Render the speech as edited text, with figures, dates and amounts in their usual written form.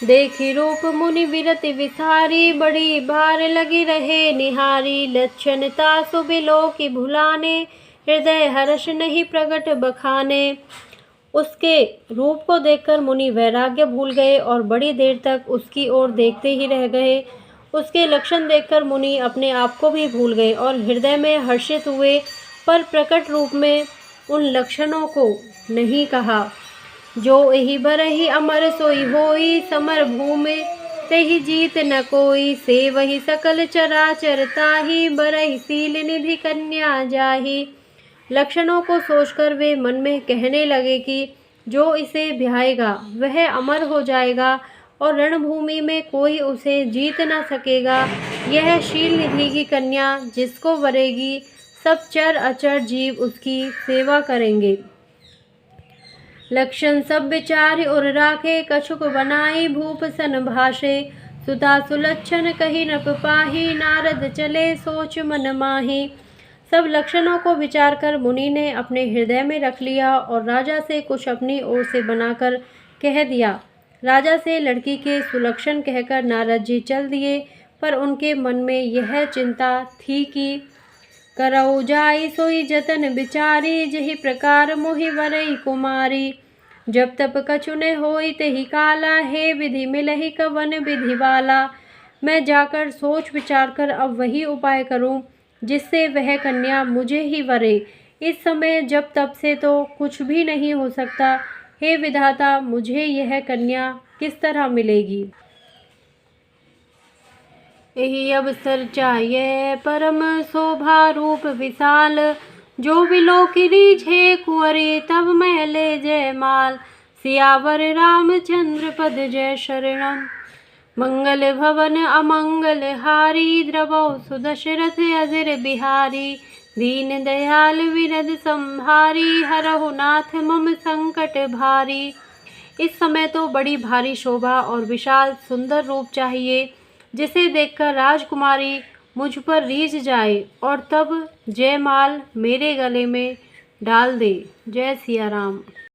देखी रूप मुनि विरति विसारी, बड़ी भार लगी रहे निहारी। लक्षण तासु बिलो की भुलाने, हृदय हर्ष नहीं प्रगट बखाने। उसके रूप को देखकर मुनि वैराग्य भूल गए और बड़ी देर तक उसकी ओर देखते ही रह गए। उसके लक्षण देखकर मुनि अपने आप को भी भूल गए और हृदय में हर्षित हुए, पर प्रकट रूप में उन लक्षणों को नहीं कहा। जो एहि बरहि अमर सोई होई, समर भूमि तेहि जीत न कोई। से वही सकल चराचर ताहि, बरहि सील निधि कन्या जाहि। लक्षणों को सोचकर वे मन में कहने लगे कि जो इसे ब्याहेगा वह अमर हो जाएगा और रणभूमि में कोई उसे जीत न सकेगा। यह शील निधि की कन्या जिसको वरेगी, सब चर अचर जीव उसकी सेवा करेंगे। लक्षण सब विचारि उर राखे, कछुक बनाई भूप सन भाषे। सुता सुलक्षण कही नृप पाही, नारद चले सोच मन माही। सब लक्षणों को विचार कर मुनि ने अपने हृदय में रख लिया और राजा से कुछ अपनी ओर से बनाकर कह दिया। राजा से लड़की के सुलक्षण कहकर नारद जी चल दिए, पर उनके मन में यह चिंता थी कि करऊ जाई सोई जतन बिचारी, जहि प्रकार मोहि वरई कुमारी। जब तप कछु न होई तेहि काला, हे विधि मिलहि कवन विधि वाला। मैं जाकर सोच विचार कर अब वही उपाय करूं जिससे वह कन्या मुझे ही वरे। इस समय जब तप से तो कुछ भी नहीं हो सकता। हे विधाता, मुझे यह कन्या किस तरह मिलेगी। यही अवसर चाहिए परम शोभा रूप विशाल, जो बिलो की रीझे कुंवरी तब मैं ले जय माल। सियावर रामचंद्र पद जय शरणम, मंगल भवन अमंगल हारी। द्रवौ सुदशरथ अजिर बिहारी, दीन दयाल विरद संहारी। हरहु नाथ मम संकट भारी। इस समय तो बड़ी भारी शोभा और विशाल सुंदर रूप चाहिए, जिसे देखकर राजकुमारी मुझ पर रीझ जाए और तब जयमाल मेरे गले में डाल दे। जय सिया राम।